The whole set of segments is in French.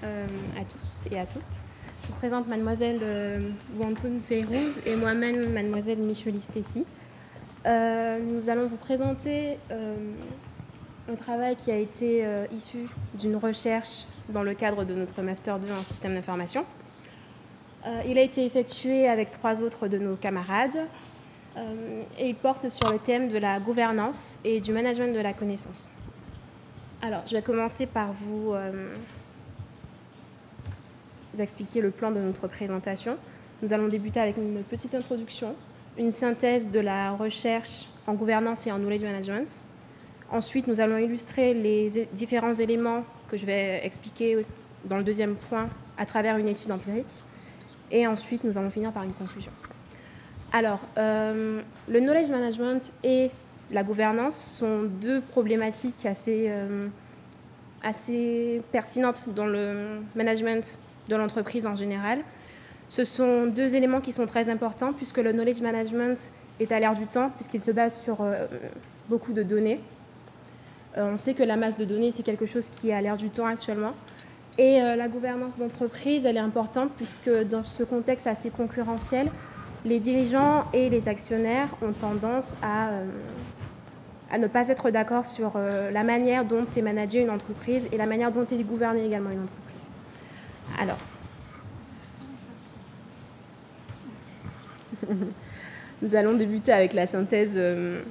à tous et à toutes. Je vous présente mademoiselle Wantoun Feyrouz et moi-même mademoiselle Michelis Tessi. Nous allons vous présenter un travail qui a été issu d'une recherche dans le cadre de notre Master 2 en système d'information. Il a été effectué avec 3 autres de nos camarades et il porte sur le thème de la gouvernance et du management de la connaissance. Alors, je vais commencer par vous expliquer le plan de notre présentation. Nous allons débuter avec une petite introduction, une synthèse de la recherche en gouvernance et en knowledge management. Ensuite, nous allons illustrer les différents éléments que je vais expliquer dans le deuxième point à travers une étude empirique. Et ensuite, nous allons finir par une conclusion. Alors, le knowledge management et la gouvernance sont 2 problématiques assez pertinentes dans le management de l'entreprise en général. Ce sont 2 éléments qui sont très importants puisque le knowledge management est à l'ère du temps puisqu'il se base sur beaucoup de données. On sait que la masse de données, c'est quelque chose qui est à l'ère du temps actuellement. Et la gouvernance d'entreprise, elle est importante puisque dans ce contexte assez concurrentiel, les dirigeants et les actionnaires ont tendance à ne pas être d'accord sur la manière dont est managée une entreprise et la manière dont est gouvernée également une entreprise. Alors, nous allons débuter avec la synthèse de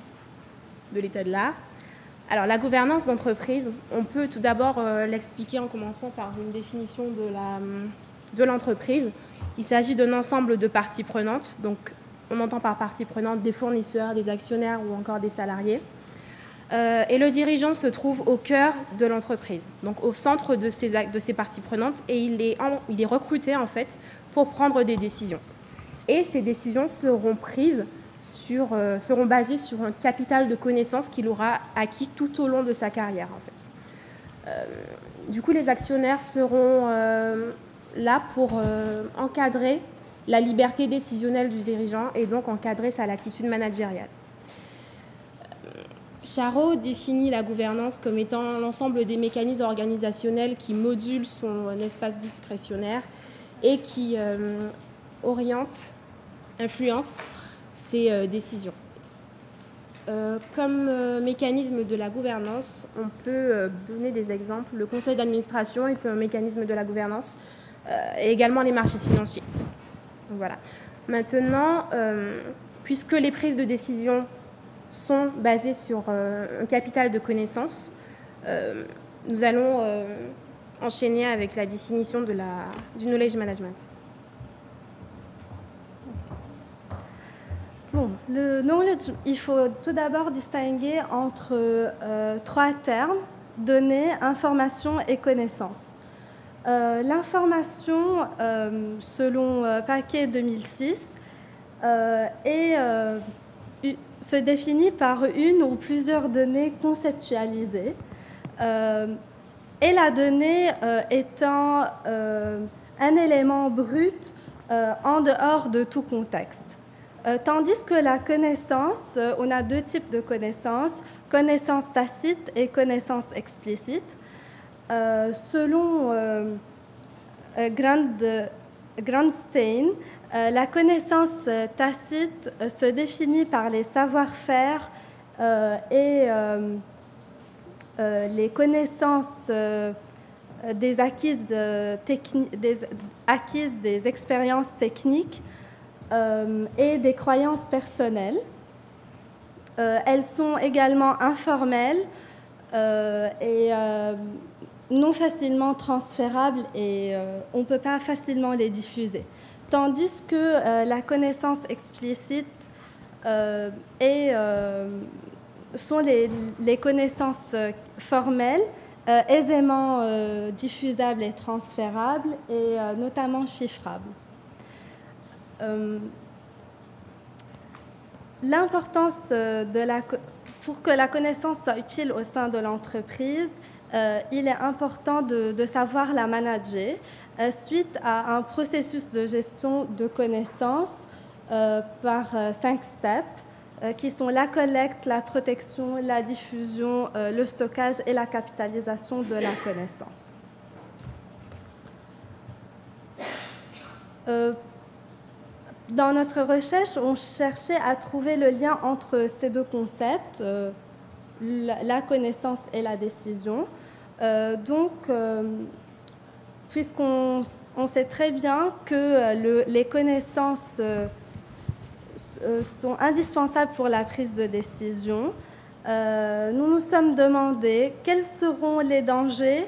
l'état de l'art. Alors, la gouvernance d'entreprise, on peut tout d'abord l'expliquer en commençant par une définition de l'entreprise. Il s'agit d'un ensemble de parties prenantes. Donc, on entend par parties prenantes des fournisseurs, des actionnaires ou encore des salariés. Et le dirigeant se trouve au cœur de l'entreprise, donc au centre de ces parties prenantes, et il est recruté en fait pour prendre des décisions. Et ces décisions seront basées sur un capital de connaissances qu'il aura acquis tout au long de sa carrière en fait. Du coup, les actionnaires seront là pour encadrer la liberté décisionnelle du dirigeant et donc encadrer sa latitude managériale. Charot définit la gouvernance comme étant l'ensemble des mécanismes organisationnels qui modulent son espace discrétionnaire et qui orientent, influencent ses décisions. Comme mécanisme de la gouvernance, on peut donner des exemples. Le conseil d'administration est un mécanisme de la gouvernance et également les marchés financiers. Donc, voilà. Maintenant, puisque les prises de décision sont basées sur un capital de connaissances, nous allons enchaîner avec la définition du knowledge management. Bon, le knowledge, il faut tout d'abord distinguer entre 3 termes, données, information et connaissance. L'information, selon Paquet 2006, se définit par une ou plusieurs données conceptualisées, et la donnée étant un élément brut en dehors de tout contexte. Tandis que la connaissance, on a 2 types de connaissances, connaissance tacite et connaissance explicite. Selon Grandstein, la connaissance tacite se définit par les savoir-faire et les connaissances des expériences techniques et des croyances personnelles. Elles sont également informelles et non facilement transférables et on ne peut pas facilement les diffuser. Tandis que la connaissance explicite sont les connaissances formelles, aisément diffusables et transférables et notamment chiffrables. L'importance pour que la connaissance soit utile au sein de l'entreprise, il est important de savoir la manager suite à un processus de gestion de connaissances par 5 steps qui sont la collecte, la protection, la diffusion, le stockage et la capitalisation de la connaissance. Dans notre recherche, on cherchait à trouver le lien entre ces deux concepts, la connaissance et la décision. Puisqu'on sait très bien que les connaissances sont indispensables pour la prise de décision, nous nous sommes demandé quels seront les dangers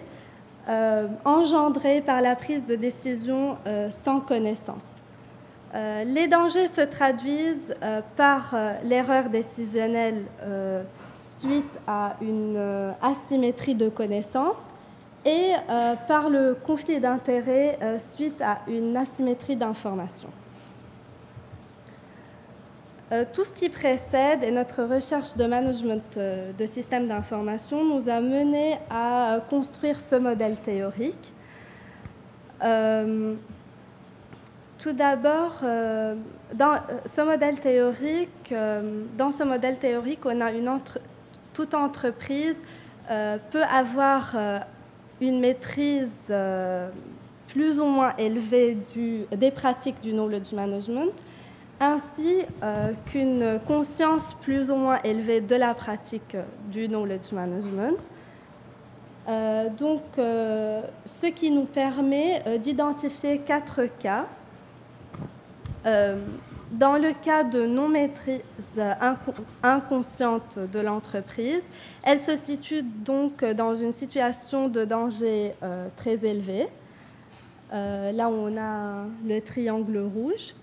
engendrés par la prise de décision sans connaissance. Les dangers se traduisent par l'erreur décisionnelle suite à une asymétrie de connaissances et par le conflit d'intérêts suite à une asymétrie d'information. Tout ce qui précède et notre recherche de management de systèmes d'information nous a mené à construire ce modèle théorique. Tout d'abord, dans ce modèle théorique, toute entreprise peut avoir une maîtrise plus ou moins élevée des pratiques du knowledge management, ainsi qu'une conscience plus ou moins élevée de la pratique du knowledge management. Ce qui nous permet d'identifier 4 cas. Dans le cas de non-maîtrise inconsciente de l'entreprise, elle se situe donc dans une situation de danger très élevé. Là, on a le triangle rouge.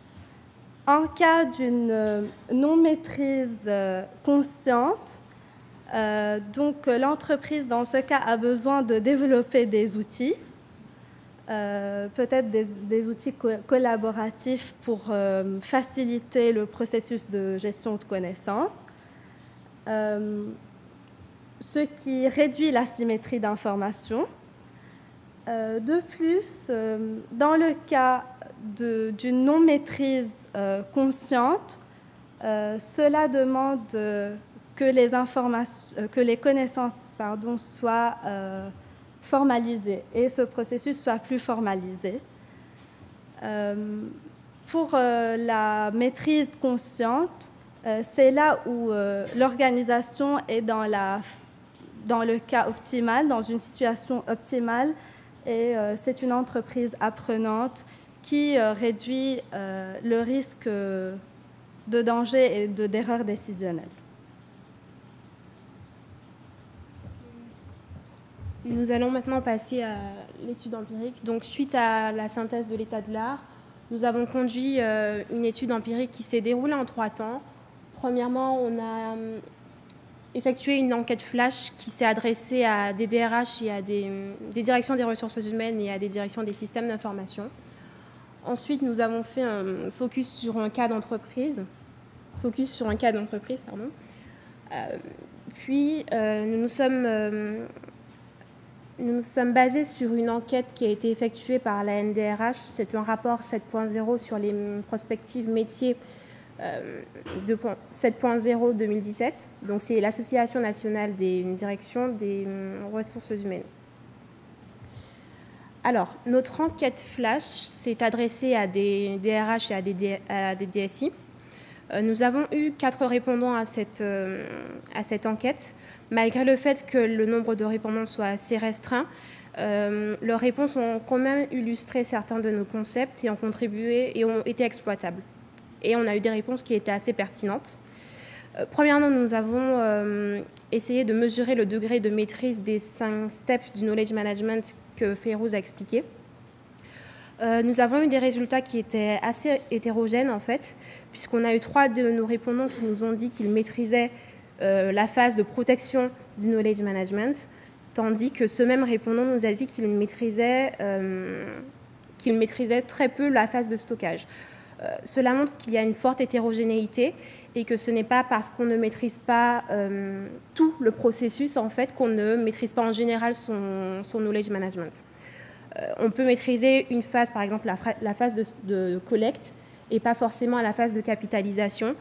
En cas d'une non-maîtrise consciente, l'entreprise, dans ce cas, a besoin de développer des outils, peut-être des outils collaboratifs pour faciliter le processus de gestion de connaissances, ce qui réduit l'asymétrie d'information. De plus, dans le cas d'une non-maîtrise consciente, cela demande que les connaissances soient formalisées et ce processus soit plus formalisé. Pour la maîtrise consciente, c'est là où l'organisation est dans le cas optimal, dans une situation optimale, et c'est une entreprise apprenante qui réduit le risque de danger et d'erreur décisionnelle. Nous allons maintenant passer à l'étude empirique. Donc, suite à la synthèse de l'état de l'art, nous avons conduit une étude empirique qui s'est déroulée en 3 temps. Premièrement, on a effectué une enquête flash qui s'est adressée à des DRH et à des directions des ressources humaines et à des directions des systèmes d'information. Ensuite, nous avons fait un focus sur un cas d'entreprise. Puis, nous nous sommes basés sur une enquête qui a été effectuée par la NDRH. C'est un rapport 7.0 sur les prospectives métiers 7.0 2017. Donc, c'est l'Association nationale des directions des ressources humaines. Alors, notre enquête flash s'est adressée à des DRH et à des DSI. Nous avons eu 4 répondants à cette enquête. Malgré le fait que le nombre de répondants soit assez restreint, leurs réponses ont quand même illustré certains de nos concepts et ont contribué et ont été exploitables. Et on a eu des réponses qui étaient assez pertinentes. Premièrement, nous avons essayé de mesurer le degré de maîtrise des 5 steps du knowledge management que Férouz a expliqué. Nous avons eu des résultats qui étaient assez hétérogènes, en fait, puisqu'on a eu 3 de nos répondants qui nous ont dit qu'ils maîtrisaient la phase de protection du knowledge management, tandis que ce même répondant nous a dit qu'il maîtrisait très peu la phase de stockage. Cela montre qu'il y a une forte hétérogénéité et que ce n'est pas parce qu'on ne maîtrise pas tout le processus, en fait, qu'on ne maîtrise pas en général son knowledge management. On peut maîtriser une phase, par exemple la phase de collecte, et pas forcément la phase de capitalisation.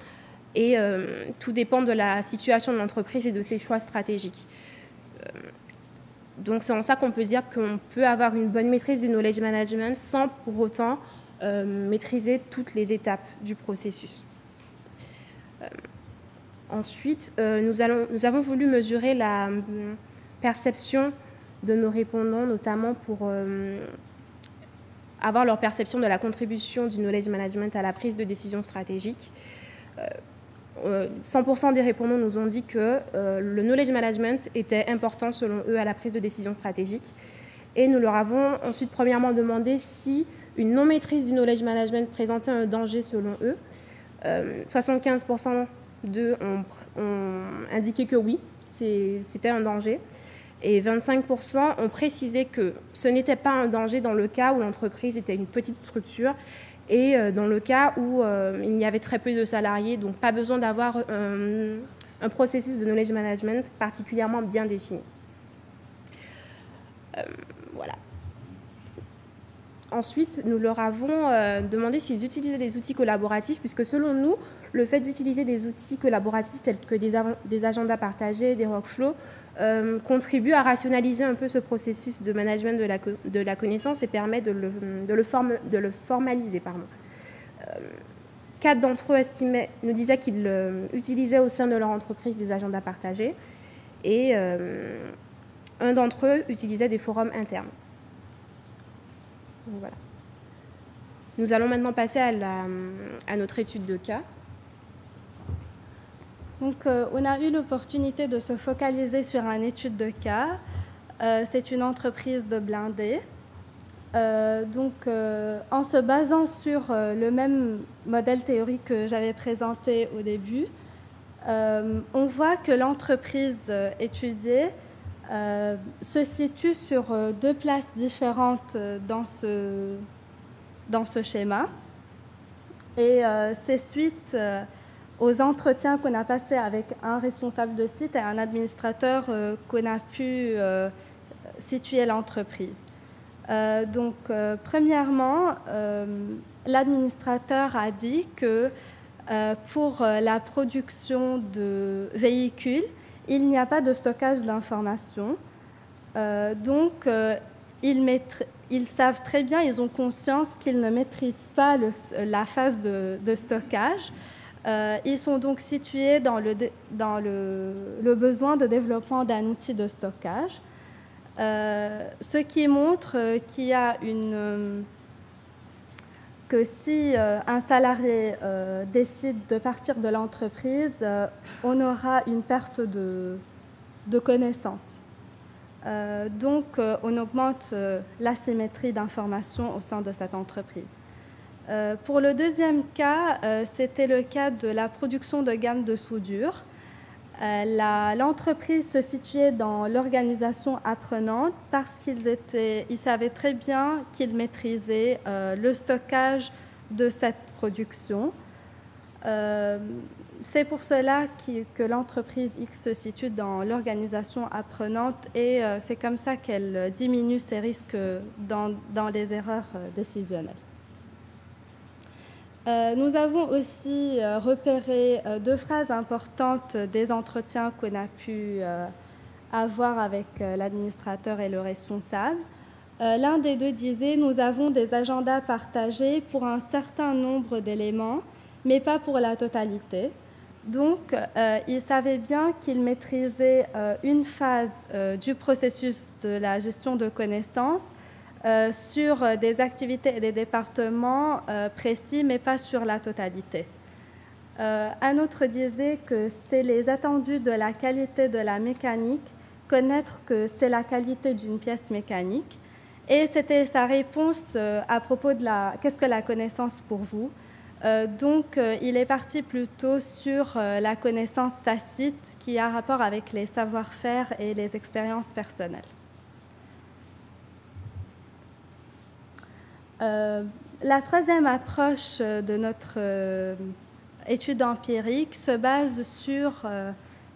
Et tout dépend de la situation de l'entreprise et de ses choix stratégiques. Donc c'est en ça qu'on peut dire qu'on peut avoir une bonne maîtrise du knowledge management sans pour autant maîtriser toutes les étapes du processus. Ensuite, nous avons voulu mesurer la perception de nos répondants, notamment pour avoir leur perception de la contribution du knowledge management à la prise de décision stratégique. 100% des répondants nous ont dit que le knowledge management était important selon eux à la prise de décision stratégique. Et nous leur avons ensuite premièrement demandé si une non-maîtrise du knowledge management présentait un danger selon eux. 75% d'eux ont indiqué que oui, c'était un danger. Et 25% ont précisé que ce n'était pas un danger dans le cas où l'entreprise était une petite structure et dans le cas où il y avait très peu de salariés, donc pas besoin d'avoir un processus de knowledge management particulièrement bien défini. Voilà. Ensuite, nous leur avons demandé s'ils utilisaient des outils collaboratifs, puisque selon nous, le fait d'utiliser des outils collaboratifs tels que des agendas partagés, des workflows, contribue à rationaliser un peu ce processus de management de la connaissance et permet de le formaliser. 4 d'entre eux nous disaient qu'ils utilisaient au sein de leur entreprise des agendas partagés et un d'entre eux utilisait des forums internes. Donc, voilà. Nous allons maintenant passer à notre étude de cas. Donc, on a eu l'opportunité de se focaliser sur une étude de cas. C'est une entreprise de blindés. En se basant sur le même modèle théorique que j'avais présenté au début, on voit que l'entreprise étudiée se situe sur 2 places différentes dans ce schéma. Et c'est suite aux entretiens qu'on a passés avec un responsable de site et un administrateur qu'on a pu situer l'entreprise. Premièrement, l'administrateur a dit que pour la production de véhicules, il n'y a pas de stockage d'informations. Ils savent très bien, ils ont conscience qu'ils ne maîtrisent pas la phase de stockage. Ils sont donc situés dans le besoin de développement d'un outil de stockage, ce qui montre qu'il y a que si un salarié décide de partir de l'entreprise, on aura une perte de connaissances. On augmente l'asymétrie d'informations au sein de cette entreprise. Pour le deuxième cas, c'était le cas de la production de gammes de soudure. L'entreprise se situait dans l'organisation apprenante parce qu'ils savaient très bien qu'ils maîtrisaient le stockage de cette production. C'est pour cela que l'entreprise X se situe dans l'organisation apprenante et c'est comme ça qu'elle diminue ses risques dans les erreurs décisionnelles. Nous avons aussi repéré 2 phrases importantes des entretiens qu'on a pu avoir avec l'administrateur et le responsable. L'un des 2 disait « Nous avons des agendas partagés pour un certain nombre d'éléments, mais pas pour la totalité. » Donc, il savait bien qu'il maîtrisait une phase du processus de la gestion de connaissances sur des activités et des départements précis, mais pas sur la totalité. Un autre disait que c'est les attendus de la qualité de la mécanique, connaître que c'est la qualité d'une pièce mécanique. Et c'était sa réponse à propos de qu'est-ce que la connaissance pour vous? Il est parti plutôt sur la connaissance tacite qui a rapport avec les savoir-faire et les expériences personnelles. La troisième approche de notre étude empirique se base sur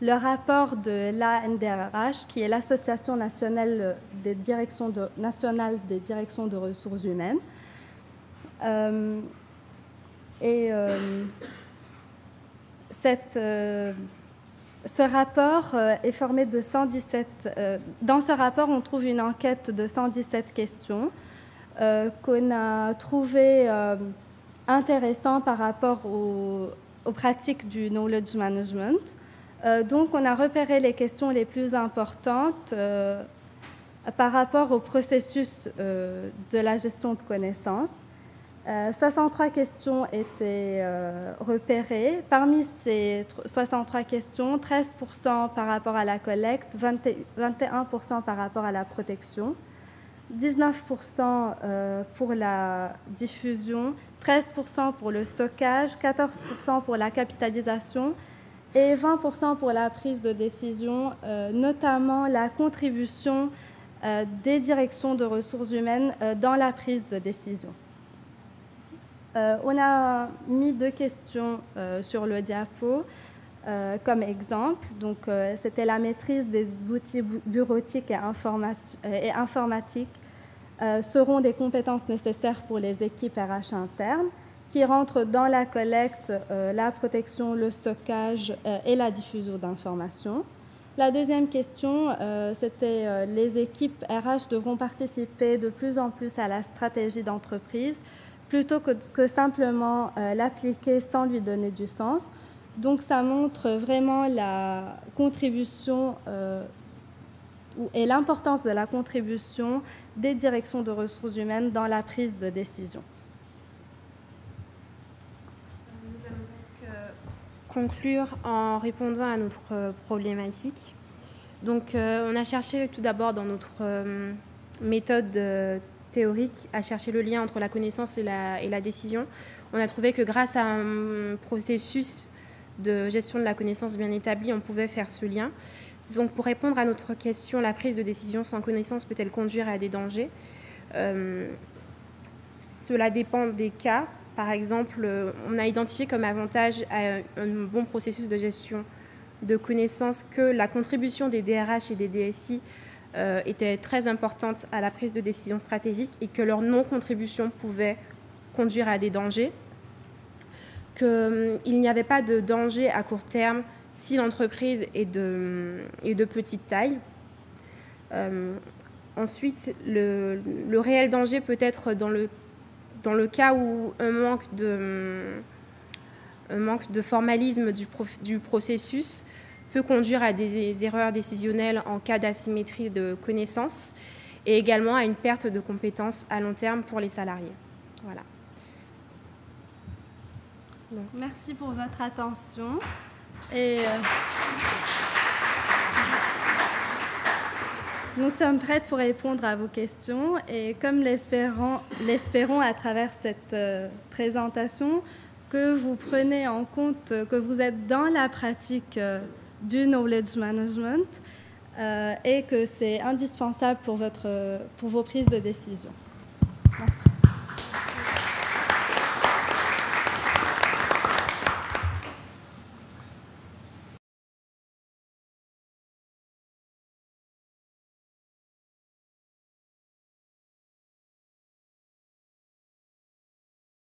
le rapport de l'ANDRH, qui est l'Association nationale des directions de ressources humaines. Ce rapport est formé de 117... dans ce rapport, on trouve une enquête de 117 questions qu'on a trouvé intéressant par rapport aux pratiques du knowledge management. Donc, on a repéré les questions les plus importantes par rapport au processus de la gestion de connaissances. 63 questions étaient repérées. Parmi ces 63 questions, 13% par rapport à la collecte, 21% par rapport à la protection, 19% pour la diffusion, 13% pour le stockage, 14% pour la capitalisation et 20% pour la prise de décision, notamment la contribution des directions de ressources humaines dans la prise de décision. On a mis 2 questions sur le diapo comme exemple. Donc, c'était la maîtrise des outils bureautiques et informatiques seront des compétences nécessaires pour les équipes RH internes qui rentrent dans la collecte, la protection, le stockage et la diffusion d'informations. La deuxième question, c'était les équipes RH devront participer de plus en plus à la stratégie d'entreprise plutôt que simplement l'appliquer sans lui donner du sens. Donc, ça montre vraiment la contribution et l'importance de la contribution des directions de ressources humaines dans la prise de décision. Nous allons donc conclure en répondant à notre problématique. Donc, on a cherché tout d'abord dans notre méthode théorique à chercher le lien entre la connaissance et la décision. On a trouvé que grâce à un processus de gestion de la connaissance bien établi, on pouvait faire ce lien. Donc, pour répondre à notre question, la prise de décision sans connaissance peut-elle conduire à des dangers ? Cela dépend des cas. Par exemple, on a identifié comme avantage à un bon processus de gestion de connaissance que la contribution des DRH et des DSI était très importante à la prise de décision stratégique et que leur non-contribution pouvait conduire à des dangers, qu'il n'y avait pas de danger à court terme si l'entreprise est de petite taille. Ensuite, le réel danger peut être dans le cas où un manque de formalisme du processus peut conduire à des erreurs décisionnelles en cas d'asymétrie de connaissances et également à une perte de compétences à long terme pour les salariés. Voilà. Donc, merci pour votre attention. Et nous sommes prêtes pour répondre à vos questions. Et comme l'espérons à travers cette présentation, que vous prenez en compte que vous êtes dans la pratique du knowledge management et que c'est indispensable pour vos prises de décision. Merci.